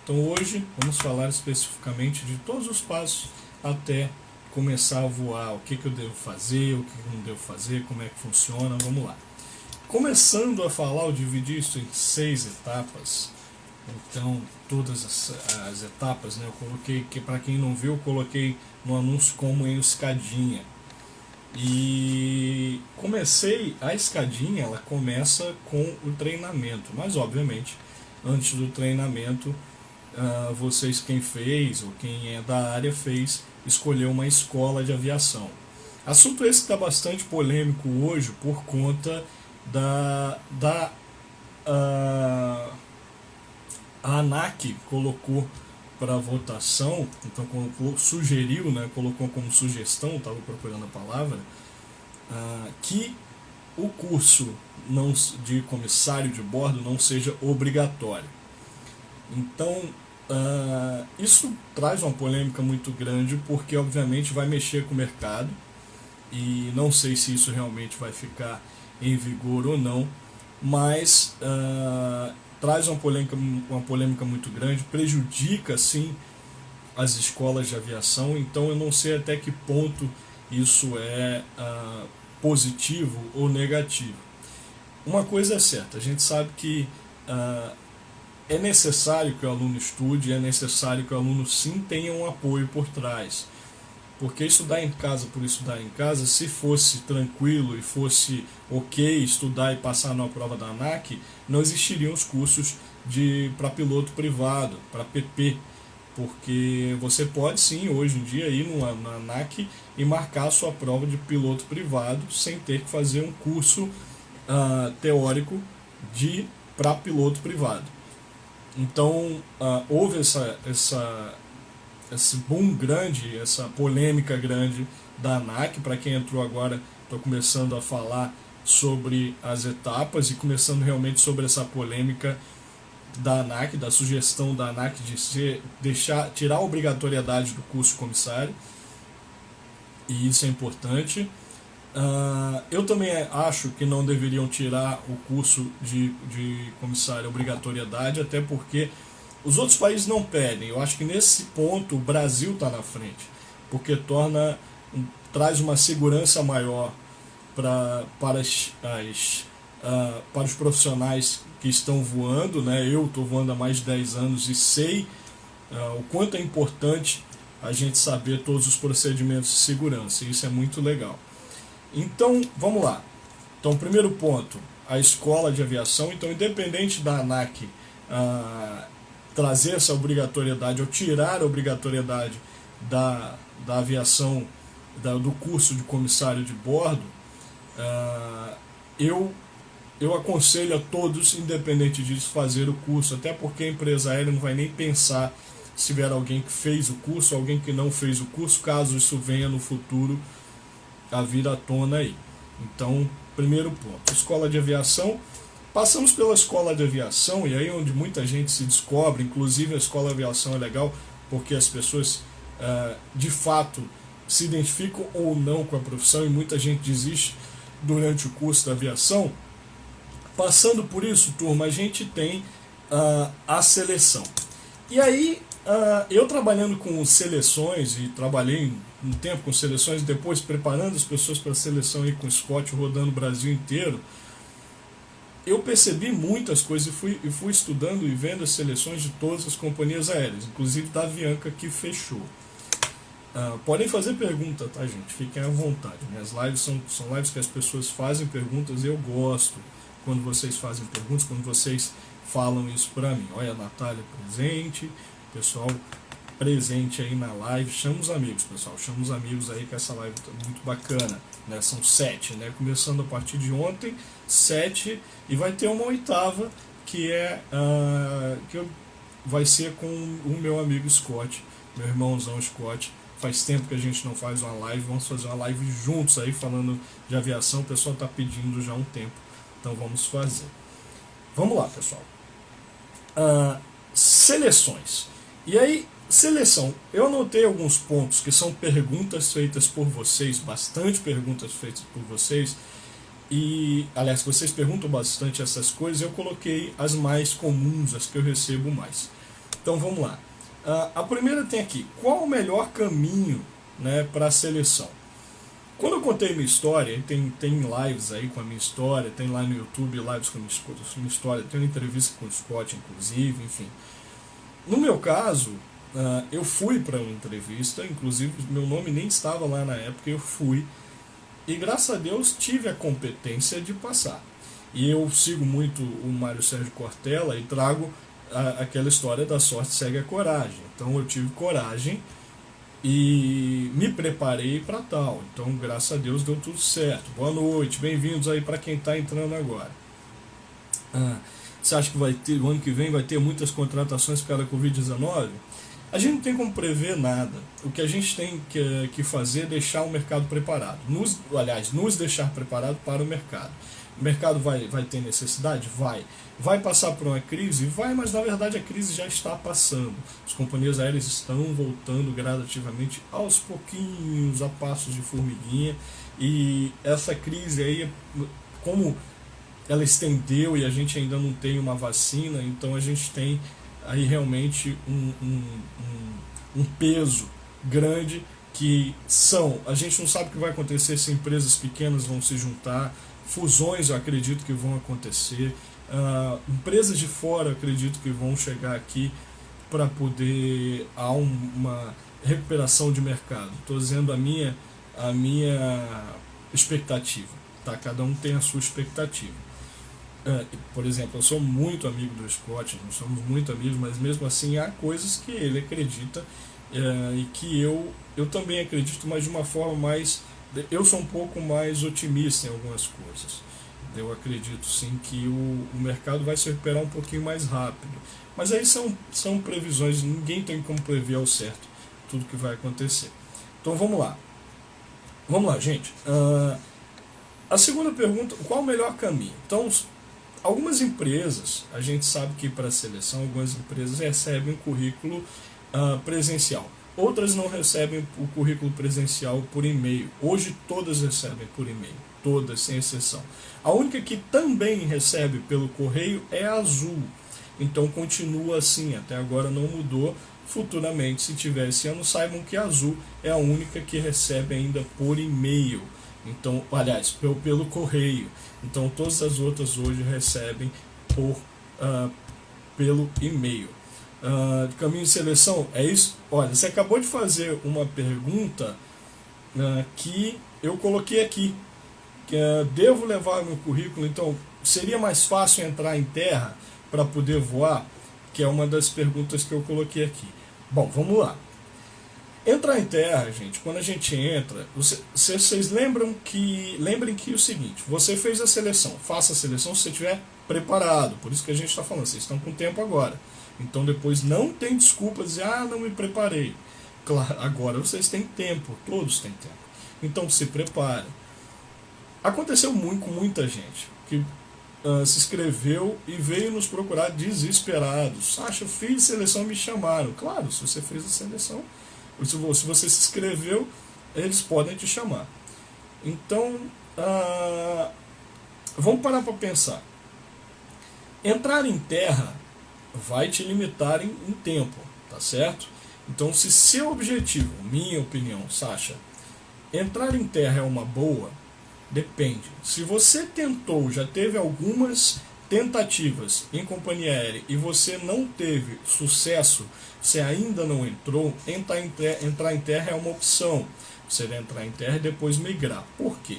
Então hoje vamos falar especificamente de todos os passos até começar a voar, o que eu devo fazer, o que eu não devo fazer, como é que funciona, vamos lá. Começando a falar, eu dividi isso em 6 etapas. Então, todas as etapas, né, eu coloquei, que para quem não viu, eu coloquei no anúncio como em escadinha. E comecei, a escadinha, ela começa com o treinamento, mas obviamente, antes do treinamento, vocês, quem fez, ou quem é da área fez, escolheu uma escola de aviação. Assunto esse que está bastante polêmico hoje por conta a ANAC colocou para votação, então sugeriu, né, colocou como sugestão, estava procurando a palavra, que o curso de comissário de bordo não seja obrigatório. Então, isso traz uma polêmica muito grande, porque obviamente vai mexer com o mercado, e não sei se isso realmente vai ficar em vigor ou não, mas traz uma polêmica muito grande, prejudica sim as escolas de aviação. Então eu não sei até que ponto isso é positivo ou negativo. Uma coisa é certa, a gente sabe que é necessário que o aluno estude, é necessário que o aluno sim tenha um apoio por trás. Porque estudar em casa por estudar em casa, se fosse tranquilo e fosse ok estudar e passar na prova da ANAC, não existiriam os cursos para piloto privado, para PP. Porque você pode sim, hoje em dia, ir na ANAC e marcar a sua prova de piloto privado sem ter que fazer um curso teórico para piloto privado. Então, houve esse boom grande, essa polêmica grande da ANAC. Para quem entrou agora, estou começando a falar sobre as etapas e começando realmente sobre essa polêmica da ANAC, da sugestão da ANAC de tirar a obrigatoriedade do curso comissário, e isso é importante. Eu também acho que não deveriam tirar o curso de comissário obrigatoriedade, até porque os outros países não pedem. Eu acho que nesse ponto o Brasil está na frente, porque traz uma segurança maior para os profissionais que estão voando, né? Eu estou voando há mais de 10 anos e sei o quanto é importante a gente saber todos os procedimentos de segurança, e isso é muito legal. Então, vamos lá. Então, primeiro ponto, a escola de aviação. Então, independente da ANAC trazer essa obrigatoriedade ou tirar a obrigatoriedade da aviação, do curso de comissário de bordo, eu aconselho a todos, independente disso, fazer o curso, até porque a empresa aérea não vai nem pensar se tiver alguém que fez o curso, alguém que não fez o curso, caso isso venha no futuro a vir à tona aí. Então, primeiro ponto, escola de aviação. Passamos pela escola de aviação, e aí onde muita gente se descobre, inclusive a escola de aviação é legal, porque as pessoas de fato se identificam ou não com a profissão, e muita gente desiste durante o curso da aviação. Passando por isso, turma, a gente tem a seleção. E aí, eu trabalhando com seleções, e trabalhei um tempo com seleções, depois preparando as pessoas para a seleção aí com o Scott, rodando o Brasil inteiro, eu percebi muitas coisas e fui estudando e vendo as seleções de todas as companhias aéreas, inclusive da Avianca, que fechou. Podem fazer pergunta, tá, gente? Fiquem à vontade. Minhas lives são lives que as pessoas fazem perguntas, e eu gosto quando vocês fazem perguntas, quando vocês falam isso pra mim. Olha a Natália presente, pessoal presente aí na live. Chama os amigos, pessoal, chama os amigos aí, que essa live tá muito bacana, né? São 7, né? Começando a partir de ontem, 7, e vai ter uma 8ª, que vai ser com o meu amigo Scott, meu irmãozão Scott. Faz tempo que a gente não faz uma live, vamos fazer uma live juntos aí, falando de aviação. O pessoal está pedindo já há um tempo, então vamos fazer. Vamos lá, pessoal. Seleções. E aí, seleção. Eu anotei alguns pontos que são perguntas feitas por vocês, bastante perguntas feitas por vocês, e, aliás, vocês perguntam bastante essas coisas. Eu coloquei as mais comuns, as que eu recebo mais. Então vamos lá. A primeira tem aqui, qual o melhor caminho, né, para a seleção? Quando eu contei minha história, tem lives aí com a minha história, tem lá no YouTube lives com a minha história, tem uma entrevista com o Scott, inclusive, enfim. No meu caso, eu fui para uma entrevista, inclusive meu nome nem estava lá na época, eu fui, e graças a Deus tive a competência de passar. E eu sigo muito o Mário Sérgio Cortella e trago aquela história da sorte segue a coragem. Então eu tive coragem e me preparei para tal. Então, graças a Deus, deu tudo certo. Boa noite, bem-vindos aí para quem está entrando agora. Você acha que vai ter, o ano que vem vai ter muitas contratações por causa da Covid-19? A gente não tem como prever nada. O que a gente tem que fazer é deixar o mercado preparado. Nos deixar preparado para o mercado. O mercado vai ter necessidade? Vai. Vai passar por uma crise? Vai, mas na verdade a crise já está passando. As companhias aéreas estão voltando gradativamente, aos pouquinhos, a passos de formiguinha. E essa crise aí, como ela estendeu e a gente ainda não tem uma vacina, então a gente tem aí realmente um peso grande que a gente não sabe o que vai acontecer se empresas pequenas vão se juntar, fusões eu acredito que vão acontecer, empresas de fora eu acredito que vão chegar aqui para poder há uma recuperação de mercado. Estou dizendo a minha expectativa, tá? Cada um tem a sua expectativa. Por exemplo, eu sou muito amigo do Scott, nós somos muito amigos, mas mesmo assim há coisas que ele acredita e que eu também acredito, mas de uma forma mais... Eu sou um pouco mais otimista em algumas coisas. Eu acredito sim que o mercado vai se recuperar um pouquinho mais rápido. Mas aí são previsões, ninguém tem como prever ao certo tudo que vai acontecer. Então vamos lá. Vamos lá, gente. A segunda pergunta, qual o melhor caminho? Então, algumas empresas, a gente sabe que para a seleção, algumas empresas recebem o currículo presencial. Outras não recebem o currículo presencial por e-mail. Hoje todas recebem por e-mail, todas, sem exceção. A única que também recebe pelo correio é a Azul. Então continua assim, até agora não mudou. Futuramente, se tiver esse ano, saibam que a Azul é a única que recebe ainda por e-mail. Então, aliás, pelo correio. Então todas as outras hoje recebem pelo e-mail. De caminho de seleção, é isso? Olha, você acabou de fazer uma pergunta que eu coloquei aqui. Que devo levar meu currículo, então seria mais fácil entrar em terra para poder voar? Que é uma das perguntas que eu coloquei aqui. Bom, vamos lá. Entrar em terra, gente, quando a gente entra, vocês lembrem que o seguinte, você fez a seleção, faça a seleção se você estiver preparado, por isso que a gente está falando, vocês estão com tempo agora. Então depois não tem desculpa de dizer, não me preparei. Claro, agora vocês têm tempo, todos têm tempo. Então se preparem. Aconteceu muito com muita gente que se inscreveu e veio nos procurar desesperado. Sacha, eu fiz seleção e me chamaram. Claro, se você fez a seleção, se você se inscreveu, eles podem te chamar. Então, vamos parar para pensar. Entrar em terra vai te limitar em tempo, tá certo? Então, se seu objetivo, minha opinião, Sacha, entrar em terra é uma boa, depende. Se você tentou, já teve algumas tentativas em companhia aérea e você não teve sucesso, você ainda não entrou, entrar em terra é uma opção. Você vai entrar em terra e depois migrar. Por quê?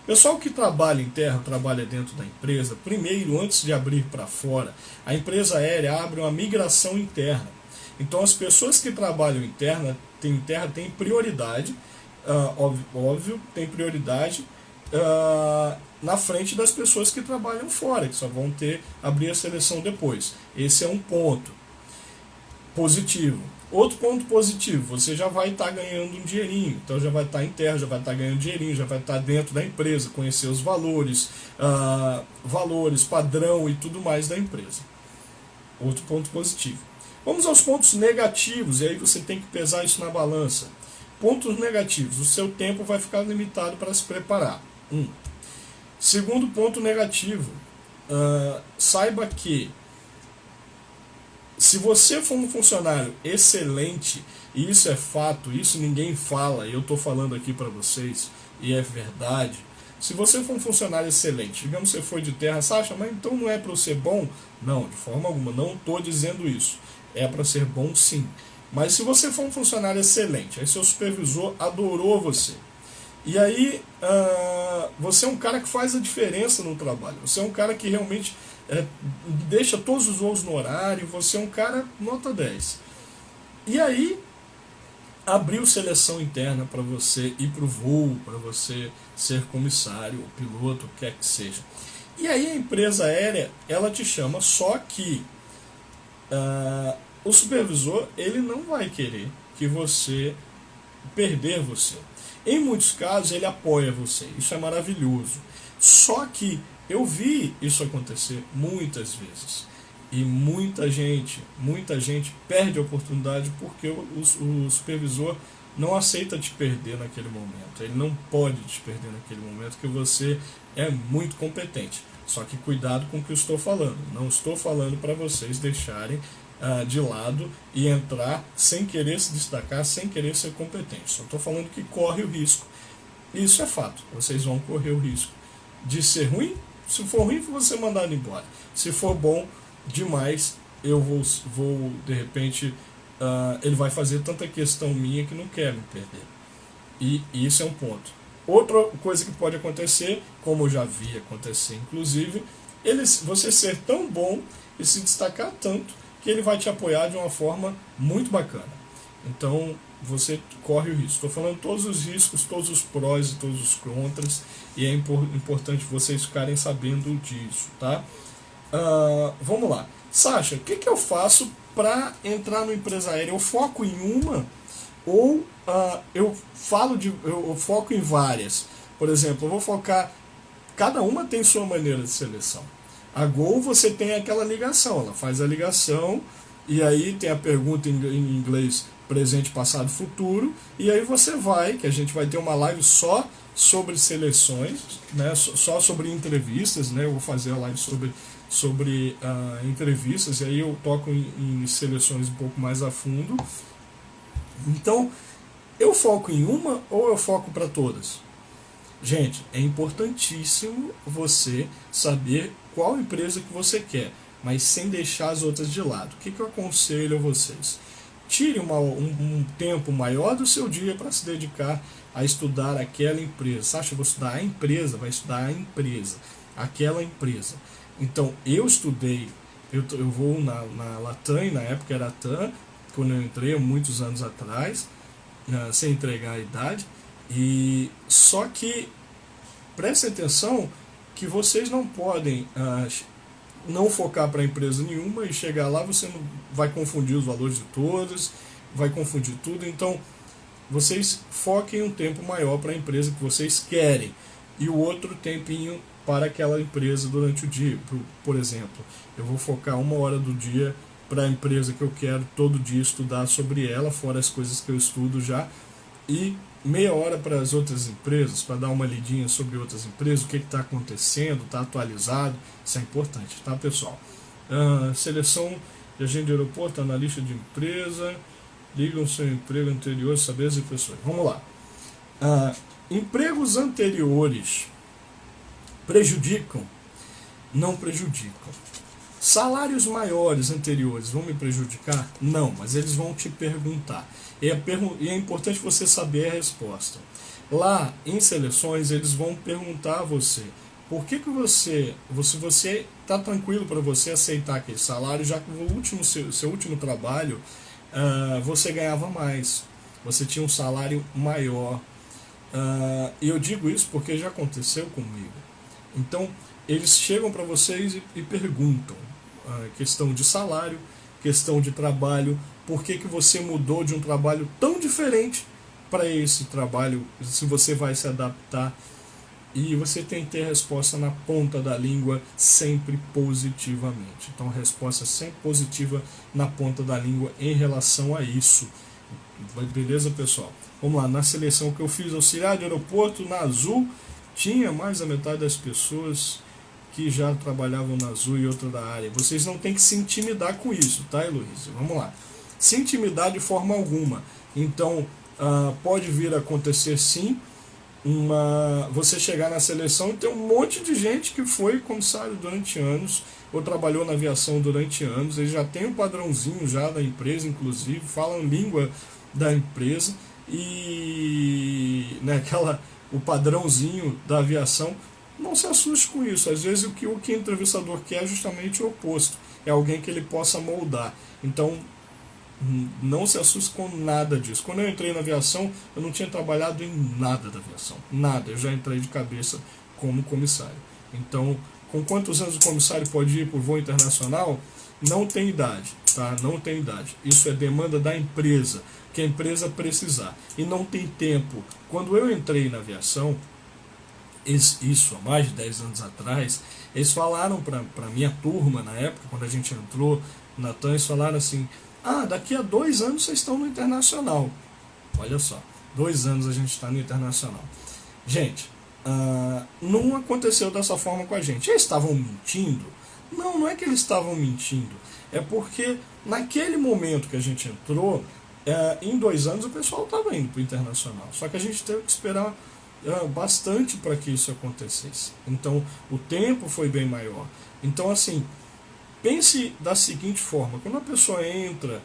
Pessoal que trabalha em terra, trabalha dentro da empresa, primeiro, antes de abrir para fora, a empresa aérea abre uma migração interna. Então as pessoas que trabalham em terra têm prioridade, óbvio, tem prioridade na frente das pessoas que trabalham fora, que só vão abrir a seleção depois. Esse é um ponto positivo. Outro ponto positivo, você já vai estar ganhando um dinheirinho, então já vai estar em terra, já vai estar ganhando dinheirinho, já vai estar dentro da empresa, conhecer os valores, padrão e tudo mais da empresa. Outro ponto positivo. Vamos aos pontos negativos, e aí você tem que pesar isso na balança. Pontos negativos, o seu tempo vai ficar limitado para se preparar. Segundo ponto negativo, saiba que Se você for um funcionário excelente, e isso é fato, isso ninguém fala, e eu estou falando aqui para vocês, e é verdade. Se você for um funcionário excelente, digamos que você foi de terra, Sacha, mas então não é para eu ser bom? Não, de forma alguma, não estou dizendo isso. É para ser bom sim. Mas se você for um funcionário excelente, aí seu supervisor adorou você, e aí você é um cara que faz a diferença no trabalho, você é um cara que realmente deixa todos os voos no horário, você é um cara nota 10. E aí abriu seleção interna para você ir para o voo, para você ser comissário, ou piloto, o que quer que seja. E aí a empresa aérea, ela te chama, só que o supervisor, ele não vai querer que você perder você. Em muitos casos ele apoia você, isso é maravilhoso. Só que eu vi isso acontecer muitas vezes. E muita gente perde a oportunidade porque o supervisor não aceita te perder naquele momento. Ele não pode te perder naquele momento porque você é muito competente. Só que cuidado com o que eu estou falando. Não estou falando para vocês deixarem de lado e entrar sem querer se destacar, sem querer ser competente. Só estou falando que corre o risco. Isso é fato. Vocês vão correr o risco de ser ruim. Se for ruim, você mandado embora. Se for bom demais, eu vou de repente, ele vai fazer tanta questão minha que não quer me perder. E isso é um ponto. Outra coisa que pode acontecer, como eu já vi acontecer inclusive, você ser tão bom e se destacar tanto que ele vai te apoiar de uma forma muito bacana. Então você corre o risco. Estou falando todos os riscos, todos os prós e todos os contras, e é importante vocês ficarem sabendo disso, tá? Vamos lá. Sacha, o que eu faço para entrar numa empresa aérea? Eu foco em uma ou eu foco em várias? Por exemplo, eu vou focar... Cada uma tem sua maneira de seleção. A Gol, você tem aquela ligação, ela faz a ligação e aí tem a pergunta em inglês presente, passado, futuro, e aí você vai, que a gente vai ter uma live só sobre seleções, né, só sobre entrevistas, né, eu vou fazer a live sobre entrevistas, e aí eu toco em seleções um pouco mais a fundo. Então, eu foco em uma ou eu foco para todas? Gente, é importantíssimo você saber qual empresa que você quer, mas sem deixar as outras de lado. O que eu aconselho a vocês? Tire um tempo maior do seu dia para se dedicar a estudar aquela empresa. Você acha que eu vou estudar a empresa? Vai estudar a empresa, aquela empresa. Então, eu estudei, eu vou na Latam, na época era a TAM, quando eu entrei, muitos anos atrás, sem entregar a idade, e só que prestem atenção que vocês não podem não focar para empresa nenhuma e chegar lá você não vai confundir os valores de todas, vai confundir tudo. Então vocês foquem um tempo maior para a empresa que vocês querem e o outro tempinho para aquela empresa durante o dia. Por exemplo, eu vou focar 1 hora do dia para a empresa que eu quero todo dia estudar sobre ela, fora as coisas que eu estudo já, e meia hora para as outras empresas, para dar uma lidinha sobre outras empresas, o que está acontecendo, está atualizado. Isso é importante, tá, pessoal? Seleção de agente de aeroporto, analista de empresa, ligam seu emprego anterior, saber as pessoas. Vamos lá. Empregos anteriores prejudicam? Não prejudicam. Salários maiores anteriores vão me prejudicar? Não, mas eles vão te perguntar. E é importante você saber a resposta. Lá em seleções eles vão perguntar a você por que você está tranquilo para você aceitar aquele salário, já que o seu último trabalho você ganhava mais, você tinha um salário maior. E eu digo isso porque já aconteceu comigo. Então eles chegam para vocês e perguntam questão de salário, questão de trabalho, por que você mudou de um trabalho tão diferente para esse trabalho, se você vai se adaptar. E você tem que ter a resposta na ponta da língua, sempre positivamente. Então a resposta sempre positiva na ponta da língua em relação a isso. Beleza, pessoal? Vamos lá, na seleção que eu fiz auxiliar de aeroporto, na Azul, tinha mais da metade das pessoas que já trabalhavam na Azul e outra da área. Vocês não têm que se intimidar com isso, tá, Heloísa? Vamos lá. Se intimidar de forma alguma. Então, pode vir a acontecer sim, você chegar na seleção e ter um monte de gente que foi comissário durante anos, ou trabalhou na aviação durante anos, eles já tem um padrãozinho já da empresa, inclusive, falam língua da empresa, e né, o padrãozinho da aviação. Não se assuste com isso. Às vezes o que o entrevistador quer é justamente o oposto. É alguém que ele possa moldar. Então, não se assuste com nada disso. Quando eu entrei na aviação, eu não tinha trabalhado em nada da aviação. Nada. Eu já entrei de cabeça como comissário. Então, com quantos anos o comissário pode ir por voo internacional? Não tem idade, tá? Não tem idade. Isso é demanda da empresa, que a empresa precisar. E não tem tempo. Quando eu entrei na aviação, isso há mais de 10 anos atrás, eles falaram para a minha turma, na época, quando a gente entrou na TAM, eles falaram assim, daqui a 2 anos vocês estão no internacional. Olha só, 2 anos a gente está no internacional. Gente, não aconteceu dessa forma com a gente. Eles estavam mentindo? Não, não é que eles estavam mentindo. É porque naquele momento que a gente entrou, em 2 anos o pessoal estava indo para o internacional. Só que a gente teve que esperar bastante para que isso acontecesse. Então o tempo foi bem maior. Então assim, pense da seguinte forma: quando a pessoa entra,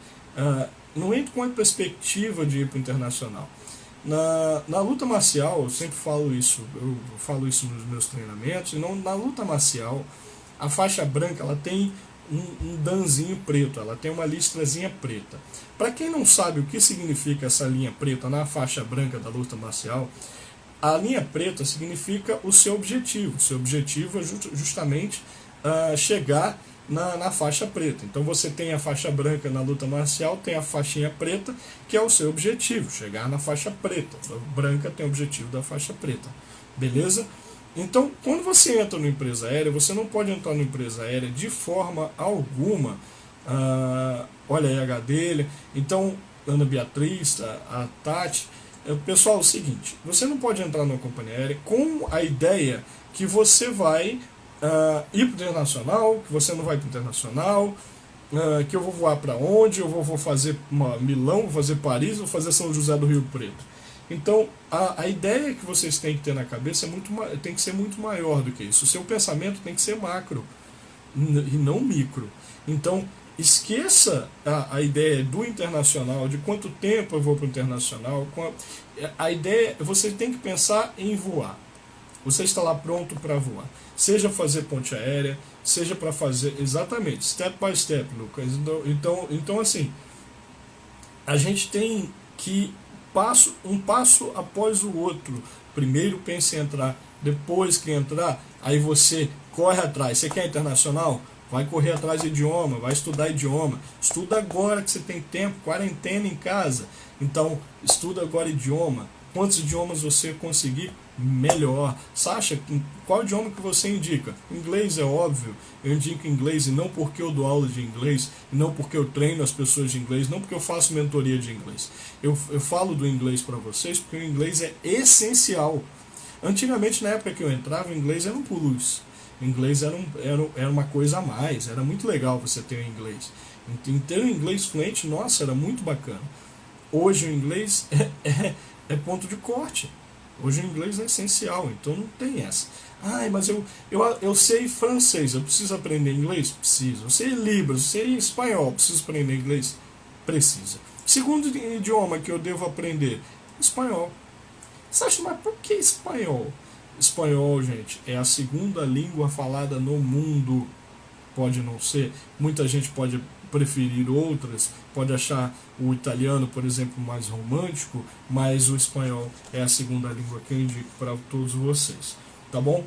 não entra com a perspectiva de ir para o internacional. Na luta marcial, eu sempre falo isso, eu falo isso nos meus treinamentos, e na luta marcial, a faixa branca ela tem um danzinho preto, ela tem uma listrazinha preta. Para quem não sabe o que significa essa linha preta na faixa branca da luta marcial, a linha preta significa o seu objetivo. O seu objetivo é justamente chegar na faixa preta. Então você tem a faixa branca na luta marcial, tem a faixinha preta, que é o seu objetivo, chegar na faixa preta. A branca tem o objetivo da faixa preta. Beleza? Então, quando você entra numa empresa aérea, você não pode entrar numa empresa aérea de forma alguma. Olha aí a Gadelha. Então, Ana Beatriz, a Tati. Pessoal, é o seguinte, você não pode entrar numa companhia aérea com a ideia que você vai ir para o internacional, que você não vai para o internacional, que eu vou voar para onde, eu vou fazer Milão, vou fazer Paris, vou fazer São José do Rio Preto. Então, a ideia que vocês têm que ter na cabeça tem que ser muito maior do que isso. O seu pensamento tem que ser macro e não micro. Então, esqueça a ideia do internacional, de quanto tempo eu vou para o internacional. A ideia, você tem que pensar em voar. Você está lá pronto para voar. Seja fazer ponte aérea, seja para fazer, exatamente, step by step, Lucas. Então assim, a gente tem que um passo após o outro. Primeiro pense em entrar, depois que entrar, aí você corre atrás. Você quer internacional? Vai correr atrás de idioma, vai estudar idioma. Estuda agora que você tem tempo, quarentena em casa. Então, estuda agora idioma. Quantos idiomas você conseguir, melhor. Sasha, qual idioma que você indica? Inglês é óbvio. Eu indico inglês, e não porque eu dou aula de inglês, e não porque eu treino as pessoas de inglês, não porque eu faço mentoria de inglês. Eu falo do inglês para vocês porque o inglês é essencial. Antigamente, na época que eu entrava, o inglês era um plus. O inglês era uma coisa a mais, era muito legal você ter o inglês. Em ter o inglês fluente, nossa, era muito bacana. Hoje o inglês é ponto de corte. Hoje o inglês é essencial, então não tem essa. Mas eu sei francês, eu preciso aprender inglês? Preciso. Eu sei Libras, eu sei espanhol, preciso aprender inglês? Precisa. Segundo idioma que eu devo aprender? Espanhol. Você acha, mas por que espanhol? Espanhol, gente, é a segunda língua falada no mundo. Pode não ser, muita gente pode preferir outras, pode achar o italiano, por exemplo, mais romântico, mas o espanhol é a segunda língua que eu indico para todos vocês, tá bom?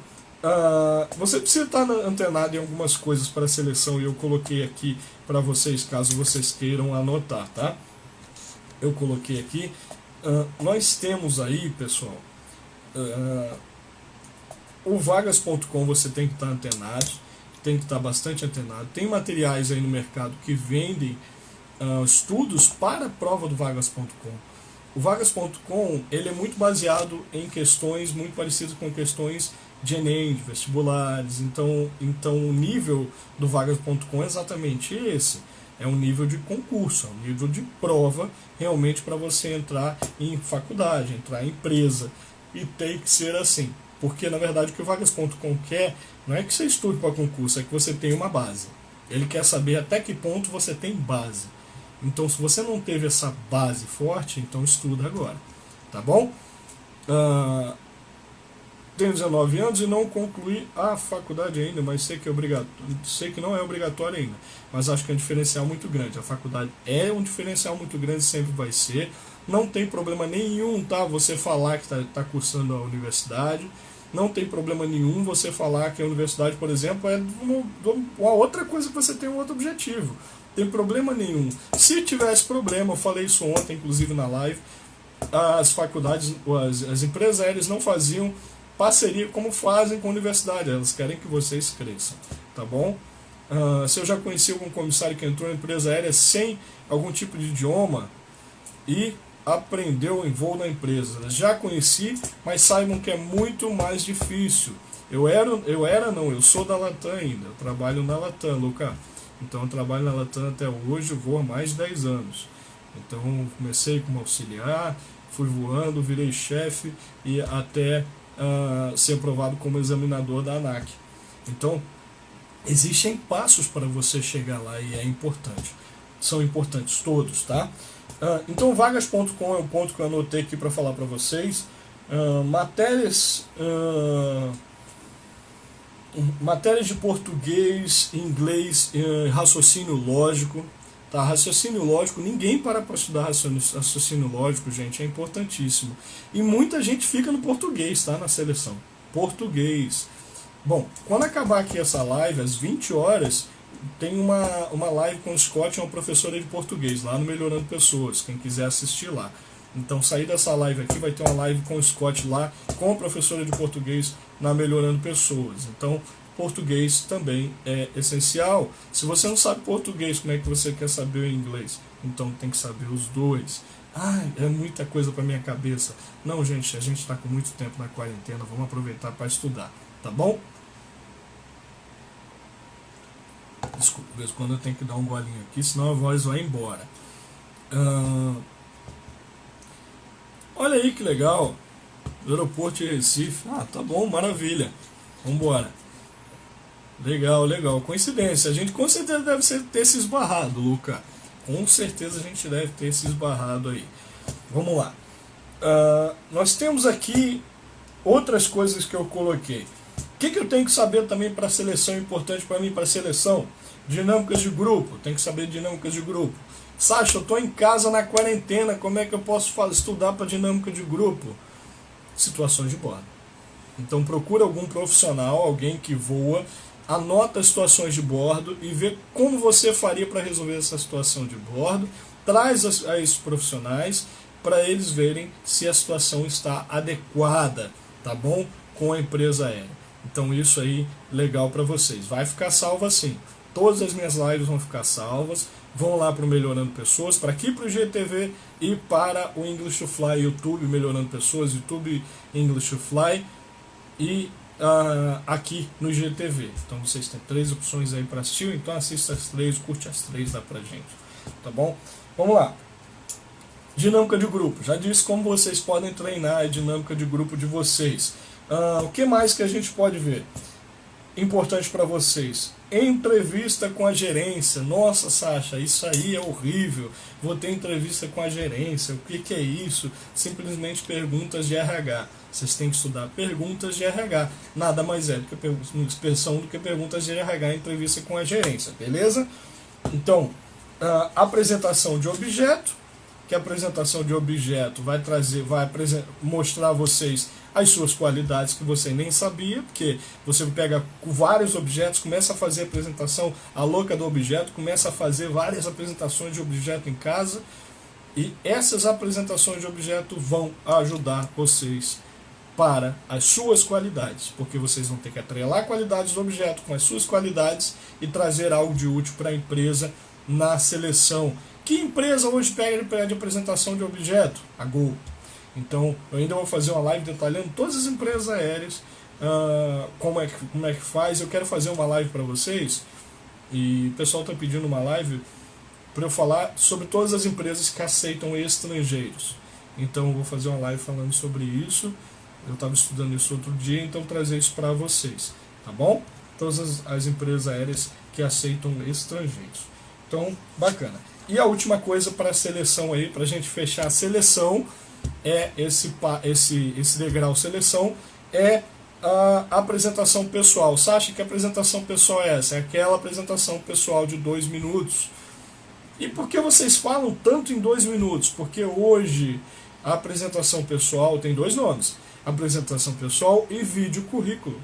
Você precisa estar antenado em algumas coisas para a seleção, e eu coloquei aqui para vocês, caso vocês queiram anotar, tá? Eu coloquei aqui, nós temos aí, pessoal, o vagas.com, você tem que estar antenado, tem que estar bastante antenado. Tem materiais aí no mercado que vendem estudos para a prova do vagas.com. O vagas.com ele é muito baseado em questões muito parecidas com questões de Enem, de vestibulares. Então o nível do vagas.com é exatamente esse. É um nível de concurso, é um nível de prova realmente para você entrar em faculdade, entrar em empresa. E tem que ser assim. Porque na verdade o que o vagas.com quer não é que você estude para concurso, é que você tenha uma base. Ele quer saber até que ponto você tem base. Então, se você não teve essa base forte, então estuda agora. Tá bom? Tenho 19 anos e não concluí a faculdade ainda, mas sei que não é obrigatório ainda. Mas acho que é um diferencial muito grande. A faculdade é um diferencial muito grande, sempre vai ser. Não tem problema nenhum, tá? Você falar que está cursando a universidade. Não tem problema nenhum você falar que a universidade, por exemplo, é uma outra coisa que você tem um outro objetivo. Tem problema nenhum. Se tivesse problema, eu falei isso ontem, inclusive na live, as faculdades, as empresas aéreas não faziam parceria como fazem com a universidade. Elas querem que vocês cresçam, tá bom? Se eu já conheci algum comissário que entrou na empresa aérea sem algum tipo de idioma e aprendeu em voo na empresa. Já conheci, mas saibam que é muito mais difícil. Eu sou da Latam ainda, eu trabalho na Latam, Luca. Então eu trabalho na Latam até hoje, eu vou há mais de 10 anos. Então comecei como auxiliar, fui voando, virei chefe e até ser aprovado como examinador da ANAC. Então existem passos para você chegar lá e é importante. São importantes todos, tá? Então vagas.com é um ponto que eu anotei aqui para falar para vocês. Matérias de português, inglês, raciocínio lógico. Tá? Raciocínio lógico, ninguém para estudar raciocínio lógico, gente, é importantíssimo. E muita gente fica no português, tá? Na seleção. Português. Bom, quando acabar aqui essa live, às 20 horas, tem uma live com o Scott, uma professora de português, lá no Melhorando Pessoas, quem quiser assistir lá. Então, sair dessa live aqui, vai ter uma live com o Scott lá, com a professora de português, na Melhorando Pessoas. Então, português também é essencial. Se você não sabe português, como é que você quer saber o inglês? Então, tem que saber os dois. É muita coisa para minha cabeça. Não, gente, a gente está com muito tempo na quarentena, vamos aproveitar para estudar, tá bom? Desculpa, de vez em quando eu tenho que dar um golinho aqui, senão a voz vai embora. Olha aí que legal. Aeroporto de Recife. Tá bom, maravilha. Vambora. Legal, legal. Coincidência. A gente com certeza deve ter se esbarrado, Luca. Com certeza a gente deve ter se esbarrado aí. Vamos lá. Nós temos aqui outras coisas que eu coloquei. O que eu tenho que saber também para a seleção, importante para mim, para a seleção? Dinâmicas de grupo, tem que saber dinâmicas de grupo. Sasha, eu estou em casa na quarentena, como é que eu posso estudar para dinâmica de grupo? Situações de bordo. Então procura algum profissional, alguém que voa, anota as situações de bordo e vê como você faria para resolver essa situação de bordo, traz as profissionais para eles verem se a situação está adequada, tá bom? Com a empresa aérea. Então isso aí, legal para vocês. Vai ficar salvo assim. Todas as minhas lives vão ficar salvas. Vão lá para o Melhorando Pessoas, para aqui para o GTV e para o English to Fly YouTube Melhorando Pessoas, YouTube English to Fly e aqui no GTV. Então vocês têm 3 opções aí para assistir, então assista as 3, curte as 3, dá pra gente. Tá bom? Vamos lá. Dinâmica de grupo. Já disse como vocês podem treinar a dinâmica de grupo de vocês. O que mais que a gente pode ver? Importante para vocês. Entrevista com a gerência. Nossa, Sasha, isso aí é horrível. Vou ter entrevista com a gerência. O que é isso? Simplesmente perguntas de RH. Vocês têm que estudar perguntas de RH. Nada mais é do que expressão do que perguntas de RH em entrevista com a gerência. Beleza? Então, apresentação de objeto. Que a apresentação de objeto vai mostrar a vocês as suas qualidades que você nem sabia, porque você pega vários objetos, começa a fazer a apresentação, a louca do objeto, começa a fazer várias apresentações de objeto em casa, e essas apresentações de objeto vão ajudar vocês para as suas qualidades, porque vocês vão ter que atrelar qualidades do objeto com as suas qualidades e trazer algo de útil para a empresa na seleção. Que empresa hoje pede de apresentação de objeto? A Gol. Então, eu ainda vou fazer uma live detalhando todas as empresas aéreas como é que faz. Eu quero fazer uma live para vocês, e o pessoal está pedindo uma live para eu falar sobre todas as empresas que aceitam estrangeiros. Então eu vou fazer uma live falando sobre isso. Eu estava estudando isso outro dia, então trazer isso para vocês, tá bom? Todas as empresas aéreas que aceitam estrangeiros. Então, bacana. E a última coisa para a seleção aí, para a gente fechar a seleção, é esse degrau seleção, é a apresentação pessoal. Você acha que a apresentação pessoal é essa? É aquela apresentação pessoal de 2 minutos. E por que vocês falam tanto em 2 minutos? Porque hoje a apresentação pessoal tem 2 nomes: apresentação pessoal e vídeo currículo.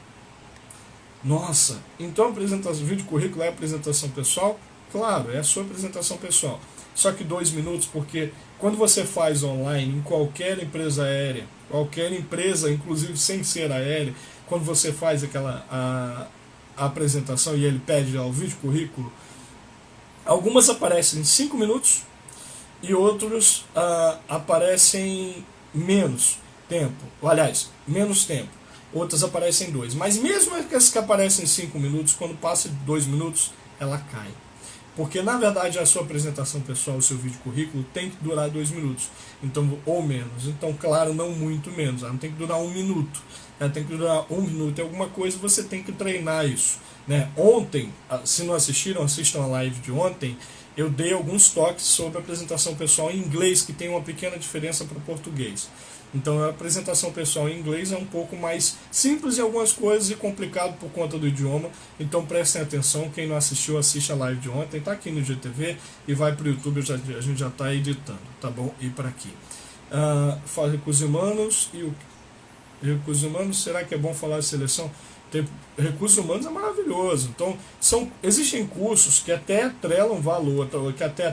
Nossa, então apresentação, vídeo currículo é apresentação pessoal? Claro, é a sua apresentação pessoal. Só que 2 minutos, porque quando você faz online em qualquer empresa aérea, qualquer empresa, inclusive sem ser aérea, quando você faz a apresentação e ele pede ao vídeo currículo, algumas aparecem em 5 minutos e outros aparecem menos tempo. Aliás, menos tempo. Outras aparecem em 2. Mas mesmo as que aparecem em 5 minutos, quando passa de 2 minutos, ela cai. Porque na verdade a sua apresentação pessoal, o seu vídeo currículo tem que durar 2 minutos, então, ou menos. Então, claro, não muito menos. Ela não tem que durar 1 minuto. Ela tem que durar 1 minuto e alguma coisa, você tem que treinar isso, né? Ontem, se não assistiram, assistam a live de ontem. Eu dei alguns toques sobre a apresentação pessoal em inglês, que tem uma pequena diferença para o português. Então a apresentação pessoal em inglês é um pouco mais simples em algumas coisas e complicado por conta do idioma. Então prestem atenção, quem não assistiu, assiste a live de ontem, está aqui no GTV e vai para o YouTube, a gente já está editando, tá bom? E para aqui. Fala recursos humanos e o recursos humanos, será que é bom falar de seleção? Recursos humanos é maravilhoso. Então, existem cursos que até atrelam valor, que até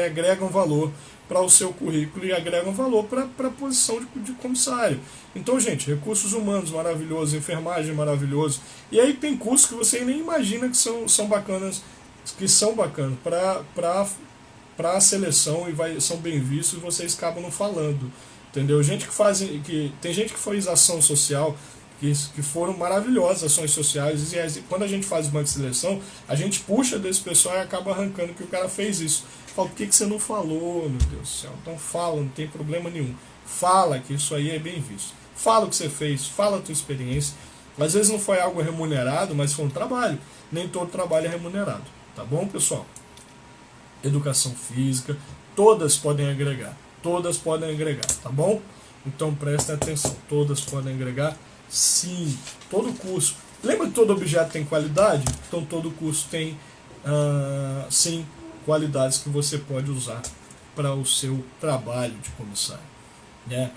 agregam valor para o seu currículo e agregam valor para a posição de comissário. Então, gente, recursos humanos maravilhoso, enfermagem maravilhoso. E aí tem cursos que você nem imagina que são bacanas, para a seleção e são bem vistos e vocês acabam não falando. Entendeu? Tem gente que faz ação social, que foram maravilhosas ações sociais, e quando a gente faz banco de seleção, a gente puxa desse pessoal e acaba arrancando que o cara fez isso. Fala, por que você não falou, meu Deus do céu? Então fala, não tem problema nenhum. Fala que isso aí é bem visto. Fala o que você fez, fala a tua experiência. Às vezes não foi algo remunerado, mas foi um trabalho. Nem todo trabalho é remunerado. Tá bom, pessoal? Educação física, todas podem agregar. Todas podem agregar, tá bom? Então prestem atenção, todas podem agregar. Sim, todo curso. Lembra que todo objeto tem qualidade? Então todo curso tem, sim, qualidades que você pode usar para o seu trabalho de comissário, né?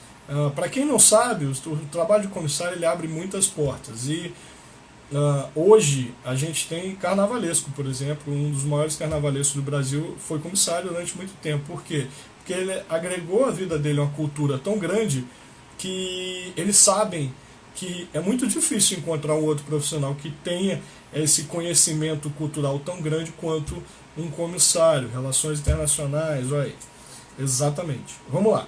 Para quem não sabe, o trabalho de comissário ele abre muitas portas. E hoje a gente tem carnavalesco, por exemplo. Um dos maiores carnavalescos do Brasil foi comissário durante muito tempo. Por quê? Porque ele agregou à vida dele uma cultura tão grande que eles sabem que é muito difícil encontrar um outro profissional que tenha esse conhecimento cultural tão grande quanto um comissário, relações internacionais, olha aí. Exatamente. Vamos lá.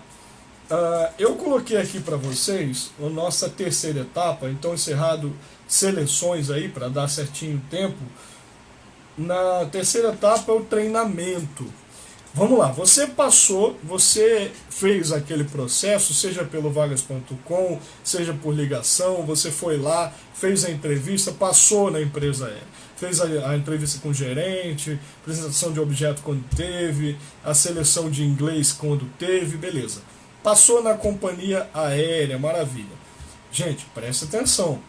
Eu coloquei aqui para vocês a nossa terceira etapa, então encerrado seleções aí para dar certinho o tempo. Na terceira etapa é o treinamento. Vamos lá, você fez aquele processo, seja pelo vagas.com, seja por ligação, você foi lá, fez a entrevista, passou na empresa aérea, fez a entrevista com o gerente, apresentação de objeto quando teve, a seleção de inglês quando teve, beleza. Passou na companhia aérea, maravilha. Gente, presta atenção.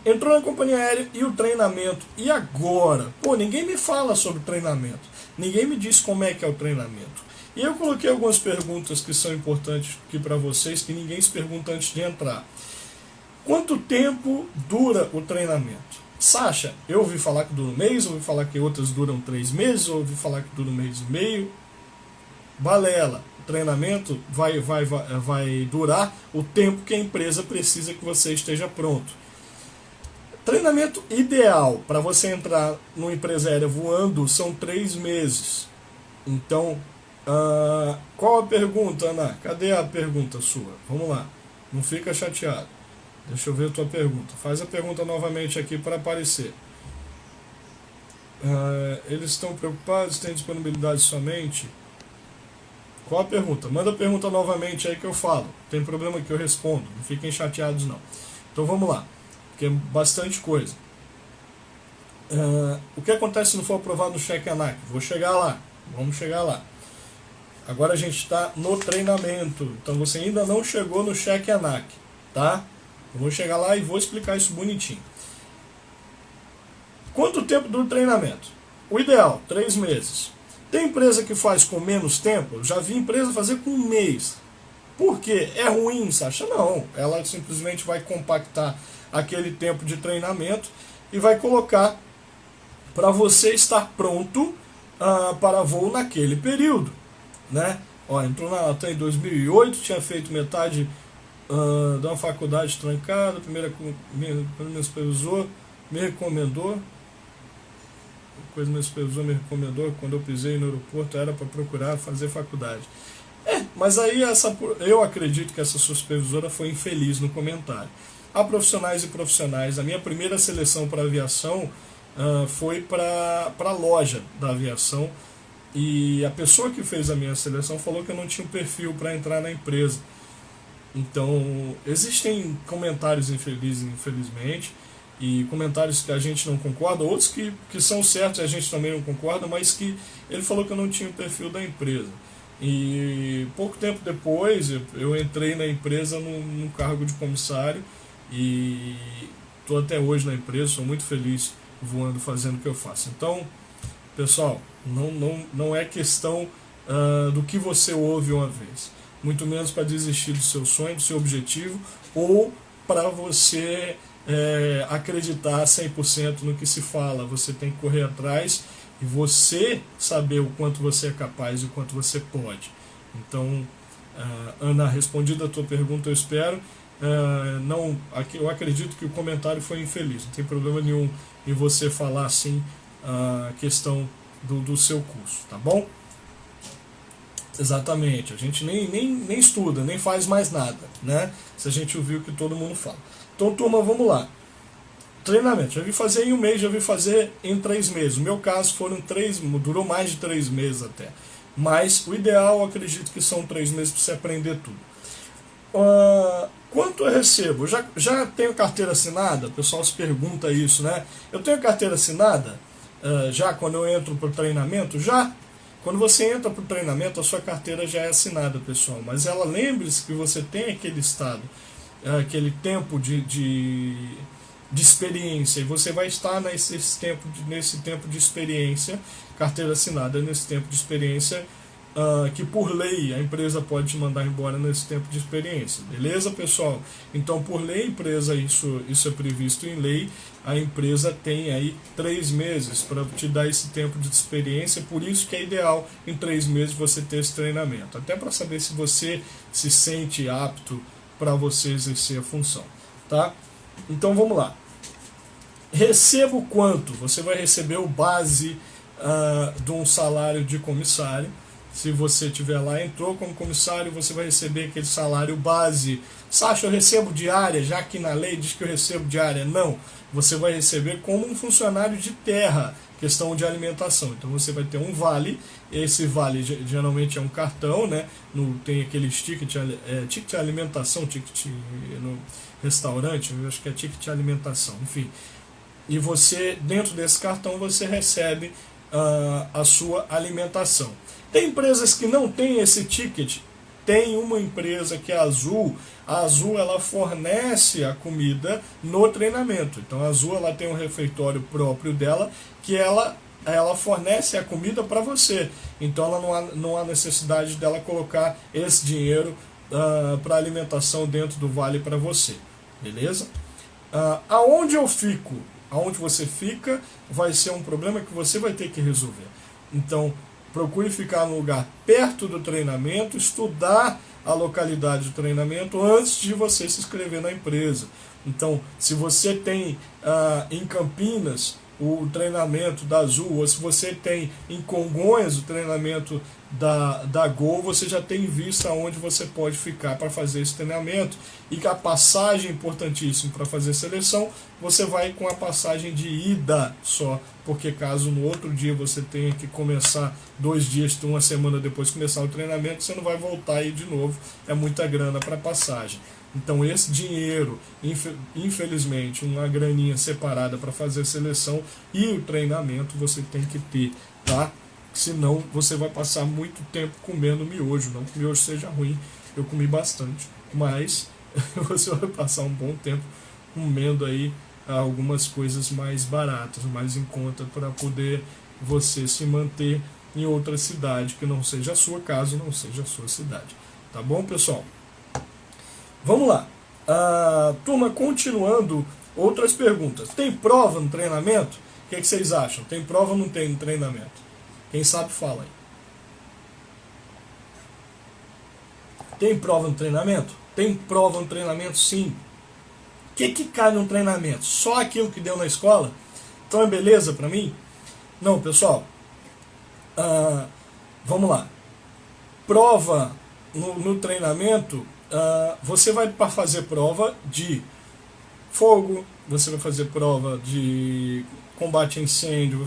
Entrou na companhia aérea e o treinamento. E agora? Pô, ninguém me fala sobre treinamento. Ninguém me diz como é que é o treinamento. E eu coloquei algumas perguntas que são importantes aqui para vocês, que ninguém se pergunta antes de entrar. Quanto tempo dura o treinamento? Sasha, eu ouvi falar que dura um mês, ouvi falar que outras duram 3 meses, ouvi falar que dura 1 mês e meio. Balela. O treinamento vai durar o tempo que a empresa precisa que você esteja pronto. Treinamento ideal para você entrar numa empresa aérea voando são 3 meses. Então, qual a pergunta, Ana? Cadê a pergunta sua? Vamos lá, não fica chateado. Deixa eu ver a tua pergunta. Faz a pergunta novamente aqui para aparecer. Eles estão preocupados, têm disponibilidade somente? Qual a pergunta? Manda a pergunta novamente aí que eu falo. Tem problema que eu respondo. Não fiquem chateados não. Então vamos lá. Porque é bastante coisa. O que acontece se não for aprovado no cheque ANAC? Vou chegar lá. Vamos chegar lá. Agora a gente está no treinamento. Então você ainda não chegou no cheque ANAC. Tá? Eu vou chegar lá e vou explicar isso bonitinho. Quanto tempo dura o treinamento? O ideal, 3 meses. Tem empresa que faz com menos tempo? Eu já vi empresa fazer com 1 mês. Por quê? É ruim, Sasha? Não. Ela simplesmente vai compactar aquele tempo de treinamento e vai colocar para você estar pronto para voo naquele período. Né? Ó, entrou na em 2008, tinha feito metade de uma faculdade trancada, primeiro meu supervisor me recomendou, meu supervisor me recomendou quando eu pisei no aeroporto era para procurar fazer faculdade. Mas aí eu acredito que essa supervisora foi infeliz no comentário. Há profissionais e profissionais. A minha primeira seleção para aviação foi para a loja da aviação, e a pessoa que fez a minha seleção falou que eu não tinha um perfil para entrar na empresa. Então, existem comentários infelizes, infelizmente, e comentários que a gente não concorda, outros que são certos e a gente também não concorda, mas que ele falou que eu não tinha o perfil da empresa. E pouco tempo depois eu entrei na empresa num cargo de comissário e estou até hoje na empresa, sou muito feliz voando, fazendo o que eu faço. Então, pessoal, não é questão do que você ouve uma vez, muito menos para desistir do seu sonho, do seu objetivo, ou para você acreditar 100% no que se fala. Você tem que correr atrás e você saber o quanto você é capaz e o quanto você pode. Então, Ana, respondida a tua pergunta, eu espero. Eu acredito que o comentário foi infeliz, não tem problema nenhum em você falar assim a questão do seu curso, tá bom? Exatamente, a gente nem estuda, nem faz mais nada, né? Se a gente ouvir o que todo mundo fala. Então, turma, vamos lá. Treinamento, já vi fazer em 1 mês, já vi fazer em 3 meses. No meu caso foram 3, durou mais de 3 meses até. Mas o ideal, eu acredito que são 3 meses para você aprender tudo. Quanto eu recebo? Já tenho carteira assinada? O pessoal se pergunta isso, né? Eu tenho carteira assinada já quando eu entro para o treinamento? Já. Quando você entra para o treinamento, a sua carteira já é assinada, pessoal. Mas ela, lembre-se que você tem aquele estado, aquele tempo de experiência, e você vai estar nesse tempo de experiência, carteira assinada nesse tempo de experiência, que por lei a empresa pode te mandar embora nesse tempo de experiência, beleza, pessoal? Então, por lei, empresa, isso é previsto em lei, a empresa tem aí 3 meses para te dar esse tempo de experiência, por isso que é ideal em 3 meses você ter esse treinamento, até para saber se você se sente apto para você exercer a função, tá? Então vamos lá. Recebo quanto? Você vai receber o base de um salário de comissário. Se você estiver lá, entrou como comissário, você vai receber aquele salário base. Sasha, eu recebo diária, já que na lei diz que eu recebo diária. Não, você vai receber como um funcionário de terra, questão de alimentação. Então você vai ter um vale, esse vale geralmente é um cartão, né? Tem aquele ticket de alimentação, ticket no restaurante, eu acho que é ticket de alimentação, enfim. E você, dentro desse cartão, você recebe a sua alimentação. Tem empresas que não têm esse ticket. Tem uma empresa que é a Azul. A Azul, ela fornece a comida no treinamento. Então a Azul, ela tem um refeitório próprio dela, que ela fornece a comida para você. Então ela não há necessidade dela colocar esse dinheiro para alimentação dentro do vale para você. Beleza? Aonde eu fico? Aonde você fica vai ser um problema que você vai ter que resolver. Então, procure ficar no lugar perto do treinamento, estudar a localidade do treinamento antes de você se inscrever na empresa. Então, se você tem em Campinas, o treinamento da Azul, ou se você tem em Congonhas o treinamento da Gol, você já tem visto aonde você pode ficar para fazer esse treinamento. E que a passagem importantíssima para fazer seleção, você vai com a passagem de ida só, porque caso no outro dia você tenha que começar 2 dias, uma semana depois começar o treinamento, você não vai voltar aí de novo, é muita grana para passagem. Então esse dinheiro, infelizmente, uma graninha separada para fazer a seleção e o treinamento você tem que ter, tá? Senão você vai passar muito tempo comendo miojo. Não que miojo seja ruim, eu comi bastante, mas você vai passar um bom tempo comendo aí algumas coisas mais baratas, mais em conta, para poder você se manter em outra cidade que não seja a sua, caso não seja a sua cidade. Tá bom, pessoal? Vamos lá. Turma, continuando, outras perguntas. Tem prova no treinamento? O que vocês acham? Tem prova ou não tem no treinamento? Quem sabe fala aí. Tem prova no treinamento? Tem prova no treinamento, sim. O que cai no treinamento? Só aquilo que deu na escola? Então é beleza para mim? Não, pessoal. Vamos lá. Prova no treinamento, você vai fazer prova de fogo, você vai fazer prova de combate a incêndio,